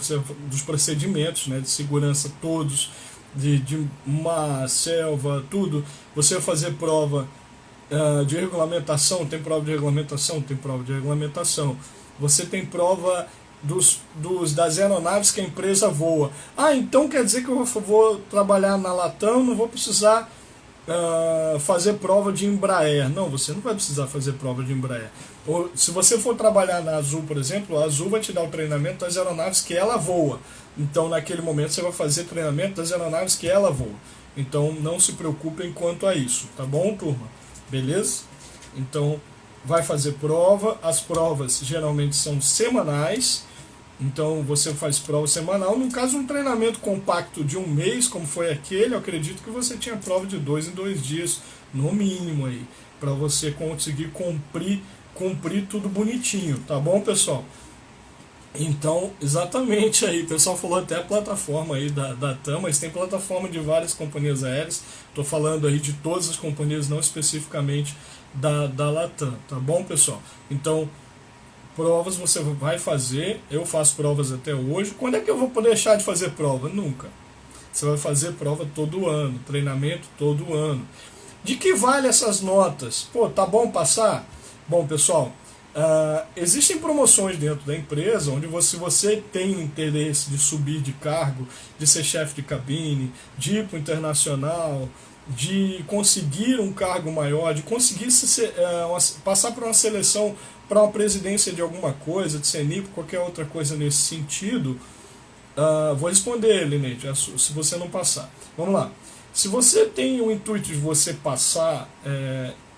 dos procedimentos, né, de segurança todos, de mar, selva, tudo. Você vai fazer prova de regulamentação, tem prova de regulamentação, tem prova de regulamentação. Você tem prova das aeronaves que a empresa voa. Então quer dizer que eu vou trabalhar na Latam, não vou precisar fazer prova de Embraer. Não, você não vai precisar fazer prova de Embraer. Ou, se você for trabalhar na Azul, por exemplo, a Azul vai te dar o treinamento das aeronaves que ela voa. Então naquele momento você vai fazer treinamento das aeronaves que ela voa. Então não se preocupem quanto a isso, tá bom, turma? Beleza? Então vai fazer prova. As provas geralmente são semanais. Então você faz prova semanal. No caso, um treinamento compacto de 1 mês, como foi aquele, eu acredito que você tinha prova de 2 em 2 dias, no mínimo aí, para você conseguir cumprir tudo bonitinho, tá bom, pessoal? Então, exatamente aí, o pessoal falou até a plataforma aí da TAM, mas tem plataforma de várias companhias aéreas. Estou falando aí de todas as companhias, não especificamente da Latam, tá bom, pessoal? Então, provas você vai fazer, eu faço provas até hoje. Quando é que eu vou poder deixar de fazer prova? Nunca. Você vai fazer prova todo ano, treinamento todo ano. De que vale essas notas? Pô, tá bom passar? Bom, pessoal, existem promoções dentro da empresa onde você tem interesse de subir de cargo, de ser chefe de cabine, de ir para o internacional, de conseguir um cargo maior, de conseguir passar por uma seleção para uma presidência de alguma coisa, de CENIP, qualquer outra coisa nesse sentido. Vou responder, Linete, se você não passar. Vamos lá. Se você tem o intuito de você passar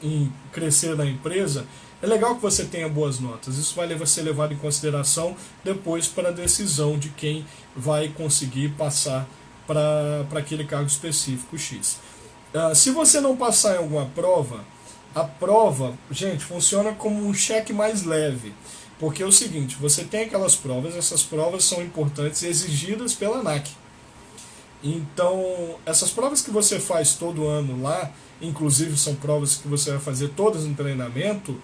em crescer na empresa, é legal que você tenha boas notas. Isso vai ser levado em consideração depois para a decisão de quem vai conseguir passar para aquele cargo específico X. Se você não passar em alguma prova, a prova, gente, funciona como um cheque mais leve. Porque é o seguinte, você tem aquelas provas, essas provas são importantes e exigidas pela ANAC. Então, essas provas que você faz todo ano lá, inclusive são provas que você vai fazer todas no treinamento,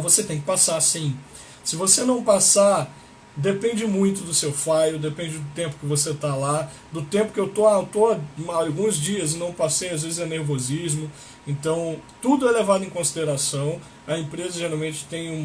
você tem que passar sim. Se você não passar, depende muito do seu file, depende do tempo que você está lá, do tempo que eu tô alguns dias e não passei, às vezes é nervosismo. Então, tudo é levado em consideração. A empresa geralmente tem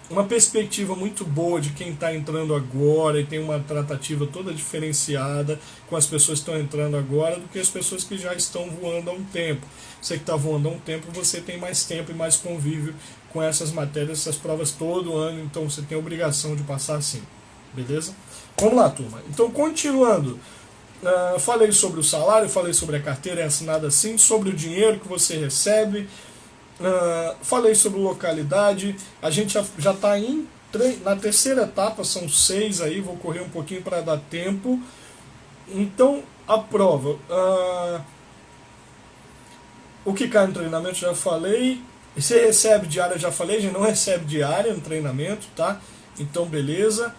uma perspectiva muito boa de quem está entrando agora e tem uma tratativa toda diferenciada com as pessoas que estão entrando agora do que as pessoas que já estão voando há um tempo. Você que está voando há um tempo, você tem mais tempo e mais convívio com essas matérias, essas provas todo ano, então você tem a obrigação de passar sim, beleza? Vamos lá, turma. Então, continuando, falei sobre o salário, falei sobre a carteira assinada assim, sobre o dinheiro que você recebe, falei sobre localidade. A gente já está na terceira etapa, são 6 aí, vou correr um pouquinho para dar tempo. Então, a prova, o que cai no treinamento já falei. Você recebe diária, já falei, já não recebe diária no treinamento, tá? Então, beleza.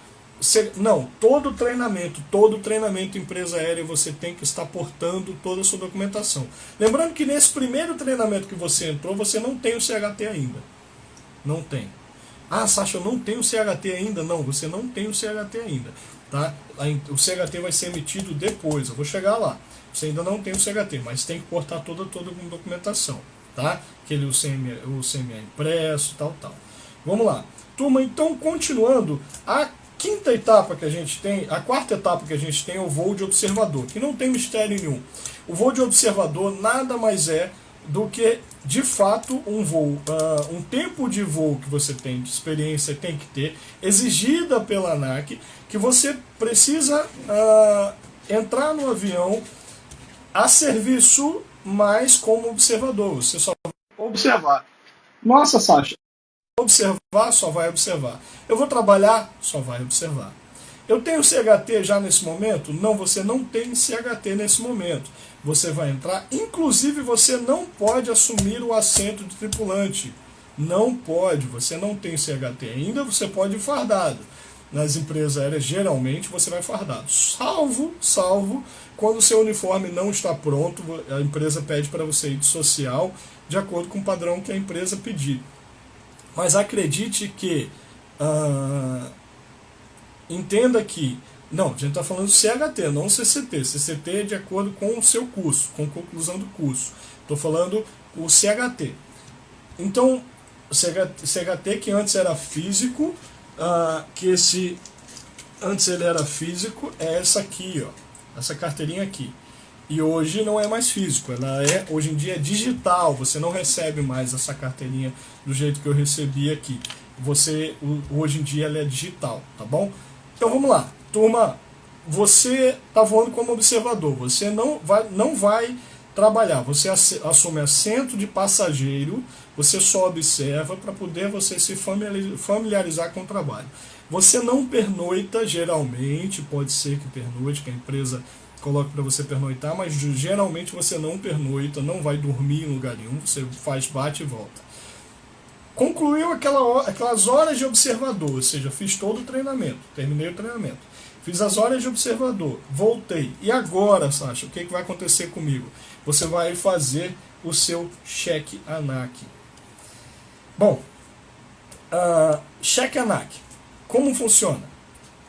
Não, todo treinamento empresa aérea você tem que estar portando toda a sua documentação. Lembrando que nesse primeiro treinamento que você entrou, você não tem o CHT ainda. Não tem. Ah, Sasha, eu não tenho o CHT ainda. Não, você não tem o CHT ainda. Tá? O CHT vai ser emitido depois, eu vou chegar lá. Você ainda não tem o CHT, mas tem que portar toda a documentação. Tá? Aquele o CMA impresso, tal. Vamos lá. Turma, então, continuando, a quinta etapa que a gente tem, a quarta etapa que a gente tem é o voo de observador, que não tem mistério nenhum. O voo de observador nada mais é do que, de fato, um voo, um tempo de voo que você tem, de experiência tem que ter, exigida pela ANAC, que você precisa entrar no avião a serviço, mas como observador. Você só vai observar. Nossa, Sasha. Observar, só vai observar. Eu vou trabalhar, só vai observar. Eu tenho CHT já nesse momento? Não, você não tem CHT nesse momento. Você vai entrar, inclusive você não pode assumir o assento de tripulante. Não pode, você não tem CHT ainda, você pode ir fardado. Nas empresas aéreas, geralmente, você vai fardado. Salvo quando o seu uniforme não está pronto, a empresa pede para você ir de social, de acordo com o padrão que a empresa pedir. Mas acredite que, entenda que, não, a gente está falando do CHT, não CCT. CCT é de acordo com o seu curso, com a conclusão do curso. Estou falando o CHT. Então, CHT que antes era físico, antes ele era físico, é essa aqui, ó, essa carteirinha aqui. E hoje não é mais físico, hoje em dia é digital, você não recebe mais essa carteirinha do jeito que eu recebi aqui. Hoje em dia ela é digital, tá bom? Então vamos lá, turma, você está voando como observador, você não vai trabalhar, você assume assento de passageiro, você só observa para poder você se familiarizar com o trabalho. Você não pernoita, geralmente, pode ser que pernoite, que a empresa coloque para você pernoitar, mas geralmente você não pernoita, não vai dormir em lugar nenhum, você faz bate e volta. Concluiu aquelas horas de observador, ou seja, fiz todo o treinamento, terminei o treinamento, fiz as horas de observador, voltei. E agora, Sasha, o que vai acontecer comigo? Você vai fazer o seu cheque ANAC. Bom, cheque ANAC, como funciona?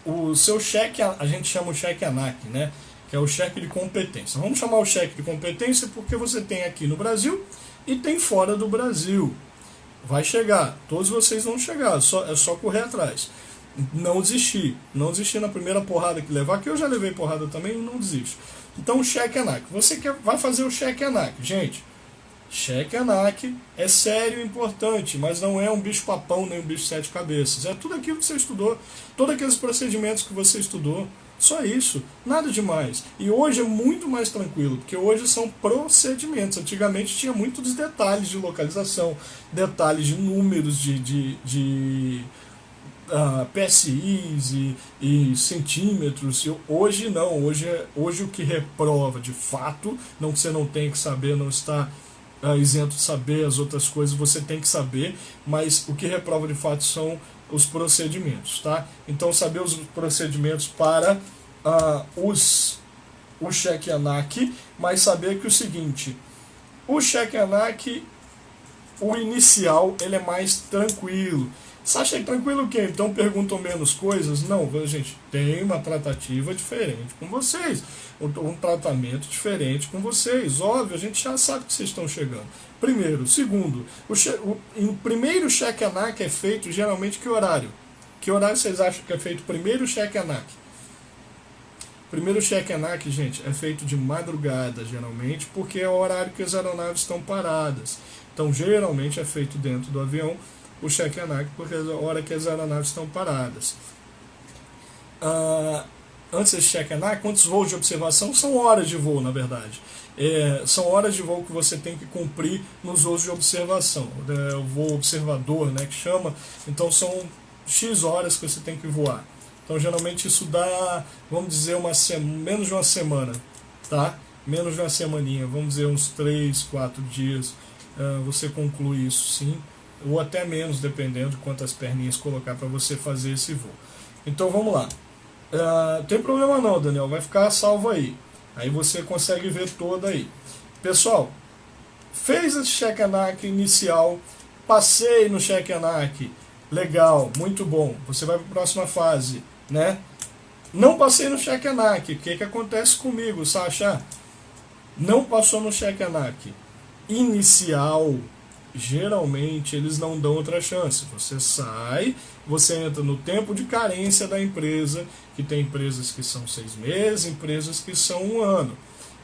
O seu cheque, a gente chama o cheque ANAC, né? Que é o cheque de competência. Vamos chamar o cheque de competência porque você tem aqui no Brasil e tem fora do Brasil. Vai chegar, todos vocês vão chegar, é só correr atrás. Não desistir na primeira porrada que levar, que eu já levei porrada também e não desisto. Então o cheque ANAC, você vai fazer o cheque ANAC, gente. Cheque ANAC é sério e importante, mas não é um bicho papão nem um bicho sete cabeças. É tudo aquilo que você estudou, todos aqueles procedimentos que você estudou. Só isso, nada demais. E hoje é muito mais tranquilo, porque hoje são procedimentos. Antigamente tinha muitos detalhes de localização, detalhes de números de PSIs e centímetros. Hoje não, hoje o que reprova de fato, não que você não tem que saber, não está isento de saber as outras coisas, você tem que saber, mas o que reprova de fato são os procedimentos, tá? Então saber os procedimentos para o cheque ANAC, mas saber que o seguinte, o cheque ANAC, o inicial, ele é mais tranquilo. Você acha tranquilo o quê? Então perguntam menos coisas? Não, gente, tem uma tratativa diferente com vocês, um tratamento diferente com vocês. Óbvio, a gente já sabe que vocês estão chegando. Primeiro. Segundo, o primeiro cheque ANAC é feito geralmente que horário? Que horário vocês acham que é feito o primeiro cheque ANAC? Primeiro cheque ANAC, gente, é feito de madrugada, geralmente, porque é o horário que as aeronaves estão paradas. Então, geralmente é feito dentro do avião o cheque ANAC, porque é a hora que as aeronaves estão paradas. Antes desse cheque ANAC, quantos voos de observação? São horas de voo, na verdade. São horas de voo que você tem que cumprir nos voos de observação. O voo observador, né, que chama. Então são X horas que você tem que voar. Então geralmente isso dá, vamos dizer, menos de uma semana, tá? Menos de uma semaninha, vamos dizer uns 3, 4 dias, você conclui isso sim. ou até menos, dependendo de quantas perninhas colocar para você fazer esse voo. Então vamos lá. Tem problema não, Daniel, vai ficar salvo aí. Aí você consegue ver toda aí. Pessoal, fez esse cheque ANAC inicial, passei no cheque ANAC, legal, muito bom. Você vai para a próxima fase, né? Não passei no cheque ANAC, o que acontece comigo, Sacha? Não passou no cheque ANAC inicial, geralmente eles não dão outra chance. Você sai, você entra no tempo de carência da empresa, que tem empresas que são 6 meses, empresas que são 1 ano,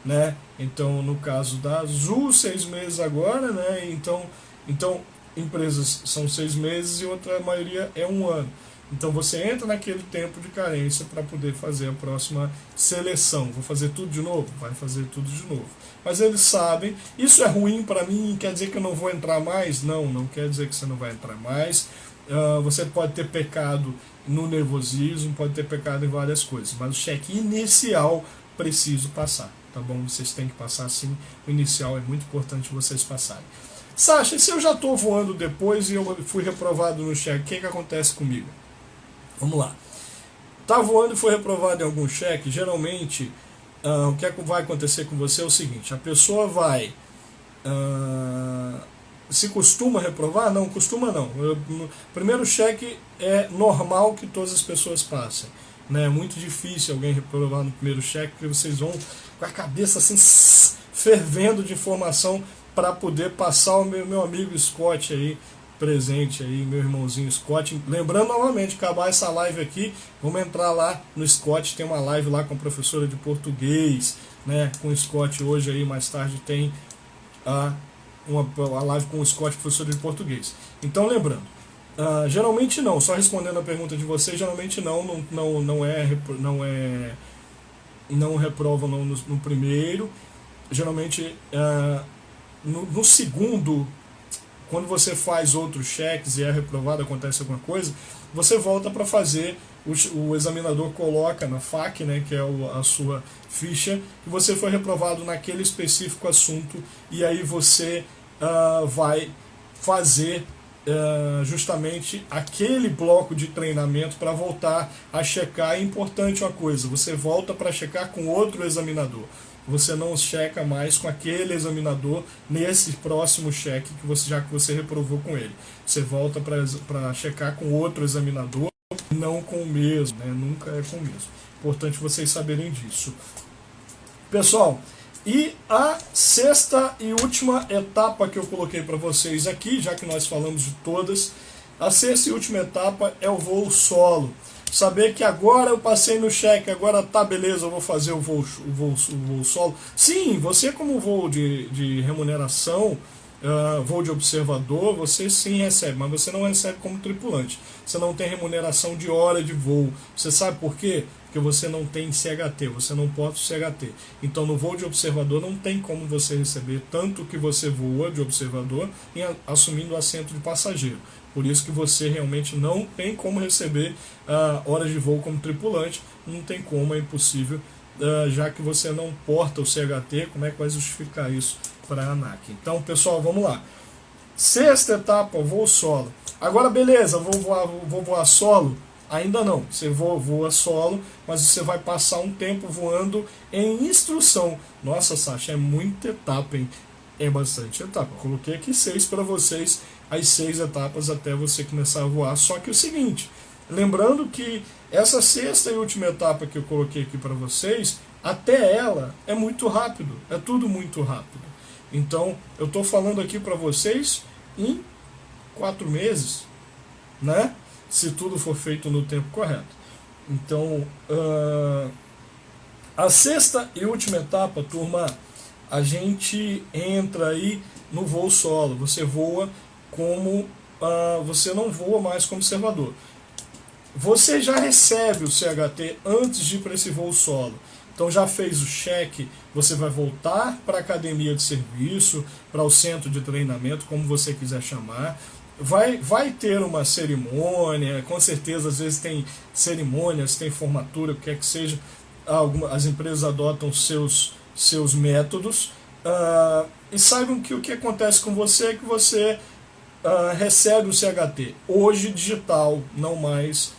né? Então, no caso da Azul, 6 meses agora, né? Então empresas são 6 meses e outra maioria é 1 ano. Então você entra naquele tempo de carência para poder fazer a próxima seleção. Vou fazer tudo de novo? Vai fazer tudo de novo. Mas eles sabem, isso é ruim para mim, quer dizer que eu não vou entrar mais? Não, não quer dizer que você não vai entrar mais. Você pode ter pecado no nervosismo, pode ter pecado em várias coisas, mas o cheque inicial preciso passar, tá bom? Vocês têm que passar sim, o inicial é muito importante vocês passarem. Sacha, se eu já estou voando depois e eu fui reprovado no cheque, o que acontece comigo? Vamos lá. Tá voando e foi reprovado em algum cheque, geralmente o que vai acontecer com você é o seguinte, a pessoa vai... se costuma reprovar? Não, costuma não. Primeiro cheque é normal que todas as pessoas passem. Né? É muito difícil alguém reprovar no primeiro cheque, porque vocês vão com a cabeça assim fervendo de informação para poder passar o meu amigo Scott aí, presente aí, meu irmãozinho Scott. Lembrando novamente, acabar essa live aqui, vamos entrar lá no Scott, tem uma live lá com a professora de português, né, com o Scott hoje aí, mais tarde tem a live com o Scott, professor de português. Então lembrando, geralmente não, só respondendo a pergunta de vocês, geralmente não reprovam no primeiro, geralmente no segundo, quando você faz outros cheques e é reprovado, acontece alguma coisa, você volta para fazer, o examinador coloca na FAQ, né, que é a sua ficha, que você foi reprovado naquele específico assunto, e aí você vai fazer justamente aquele bloco de treinamento para voltar a checar. É importante uma coisa, você volta para checar com outro examinador. Você não checa mais com aquele examinador nesse próximo cheque já que você reprovou com ele. Você volta para checar com outro examinador, não com o mesmo, né? Nunca é com o mesmo. Importante vocês saberem disso. Pessoal, e a sexta e última etapa que eu coloquei para vocês aqui, já que nós falamos de todas, a sexta e última etapa é o voo solo. Saber que agora eu passei no cheque, agora tá beleza, eu vou fazer o voo solo. Sim, você como voo de remuneração, voo de observador, você sim recebe, mas você não recebe como tripulante. Você não tem remuneração de hora de voo. Você sabe por quê? Porque você não tem CHT, você não porta o CHT. Então no voo de observador não tem como você receber tanto que você voa de observador assumindo o assento de passageiro. Por isso que você realmente não tem como receber horas de voo como tripulante, não tem como, é impossível, já que você não porta o CHT, como é que vai justificar isso para a ANAC? Então, pessoal, vamos lá. Sexta etapa, voo solo. Agora, beleza, vou voar solo? Ainda não, você voa solo, mas você vai passar um tempo voando em instrução. Nossa, Sacha, é muita etapa, hein? É bastante etapa. Coloquei aqui 6 para vocês, as 6 etapas até você começar a voar. Só que é o seguinte, lembrando que essa sexta e última etapa que eu coloquei aqui para vocês, até ela é muito rápido, é tudo muito rápido. Então, eu estou falando aqui para vocês em 4 meses, né? Se tudo for feito no tempo correto. Então, a sexta e última etapa, turma, a gente entra aí no voo solo. Você voa como... você não voa mais como observador. Você já recebe o CHT antes de ir para esse voo solo. Então já fez o cheque, você vai voltar para a academia de serviço, para o centro de treinamento, como você quiser chamar. Vai ter uma cerimônia, com certeza às vezes tem cerimônias, tem formatura, o que quer que seja. As empresas adotam seus métodos. E saibam que o que acontece com você é que você recebe o CHT, hoje digital, não mais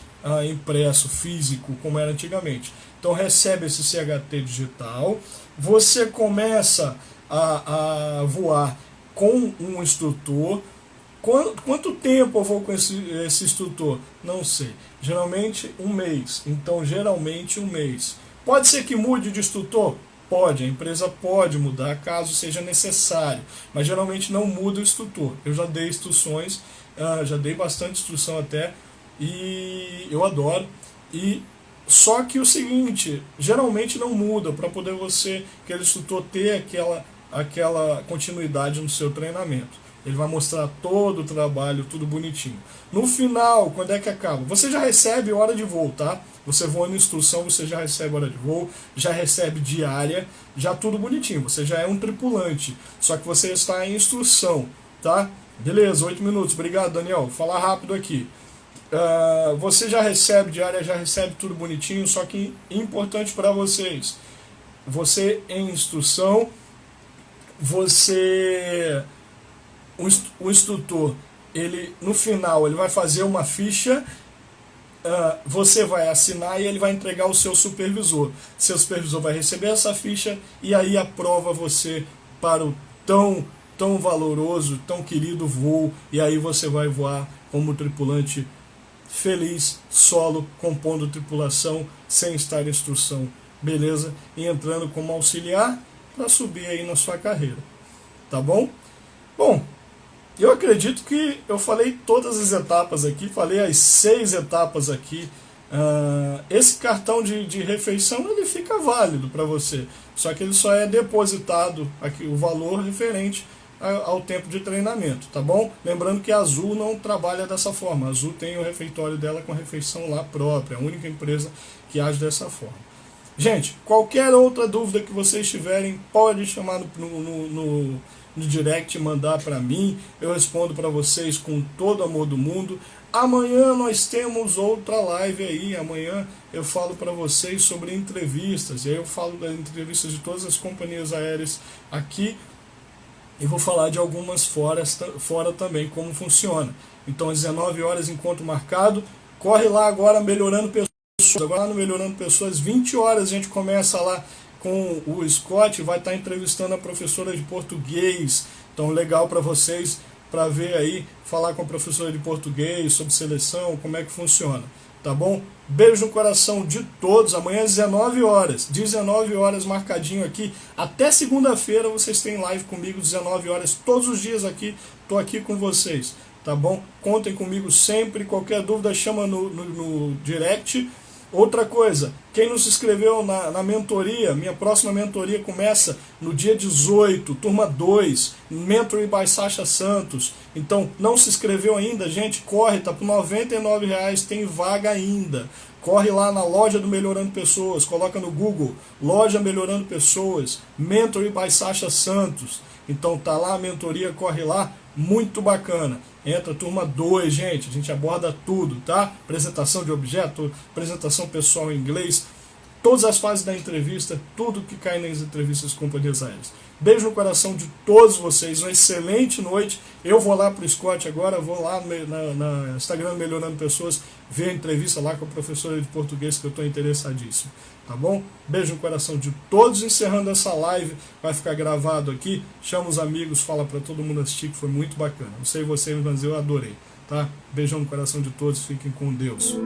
impresso, físico, como era antigamente. Então recebe esse CHT digital, você começa a voar com um instrutor. Quanto tempo eu vou com esse instrutor? Não sei. Geralmente um mês. Então, geralmente um mês. Pode ser que mude de instrutor? Pode. A empresa pode mudar caso seja necessário. Mas geralmente não muda o instrutor. Eu já dei instruções, já dei bastante instrução até. E eu adoro. E só que o seguinte, geralmente não muda para poder aquele instrutor ter aquela continuidade no seu treinamento. Ele vai mostrar todo o trabalho, tudo bonitinho. No final, quando é que acaba? Você já recebe hora de voo, tá? Você voa na instrução, você já recebe hora de voo, já recebe diária, já tudo bonitinho. Você já é um tripulante, só que você está em instrução, tá? Beleza, 8 minutos. Obrigado, Daniel. Vou falar rápido aqui. Você já recebe diária, já recebe tudo bonitinho, só que importante para vocês. Você em instrução, o instrutor, ele no final ele vai fazer uma ficha, você vai assinar e ele vai entregar ao seu supervisor. Seu supervisor vai receber essa ficha e aí aprova você para o tão valoroso, tão querido voo, e aí você vai voar como tripulante feliz, solo, compondo tripulação, sem estar em instrução, beleza? E entrando como auxiliar para subir aí na sua carreira, tá bom? Bom, eu acredito que eu falei todas as etapas aqui, falei as 6 etapas aqui. Esse cartão de refeição ele fica válido para você, só que ele só é depositado aqui o valor referente ao tempo de treinamento, tá bom? Lembrando que a Azul não trabalha dessa forma. A Azul tem o refeitório dela com refeição lá própria, a única empresa que age dessa forma. Gente, qualquer outra dúvida que vocês tiverem, pode chamar no direct, mandar para mim, eu respondo para vocês com todo amor do mundo. Amanhã nós temos outra live aí, amanhã eu falo para vocês sobre entrevistas, e aí eu falo das entrevistas de todas as companhias aéreas aqui, e vou falar de algumas fora também, como funciona. Então às 19 horas, encontro marcado, corre lá agora, Melhorando Pessoas, agora no Melhorando Pessoas, 20 horas a gente começa lá com o Scott, vai estar entrevistando a professora de português, então legal para vocês, para ver aí, falar com a professora de português, sobre seleção, como é que funciona, tá bom? Beijo no coração de todos, amanhã às 19 horas marcadinho aqui, até segunda-feira vocês têm live comigo, 19 horas, todos os dias aqui, tô aqui com vocês, tá bom? Contem comigo sempre, qualquer dúvida chama no direct. Outra coisa, quem não se inscreveu na mentoria, minha próxima mentoria começa no dia 18, turma 2, Mentoring by Sasha Santos. Então, não se inscreveu ainda, gente, corre, tá por R$ 99,00, tem vaga ainda. Corre lá na loja do Melhorando Pessoas, coloca no Google, loja Melhorando Pessoas, Mentoring by Sasha Santos. Então tá lá a mentoria, corre lá, muito bacana. Entra turma 2, gente, a gente aborda tudo, tá? Apresentação de objeto, apresentação pessoal em inglês, todas as fases da entrevista, tudo que cai nas entrevistas com companhias aéreas. Beijo no coração de todos vocês, uma excelente noite. Eu vou lá pro Scott agora, vou lá na Instagram Melhorando Pessoas, ver a entrevista lá com a professora de português que eu estou interessadíssimo, tá bom? Beijo no coração de todos, encerrando essa live, vai ficar gravado aqui, chama os amigos, fala para todo mundo assistir, que foi muito bacana. Não sei vocês, mas eu adorei, tá? Beijão no coração de todos, fiquem com Deus.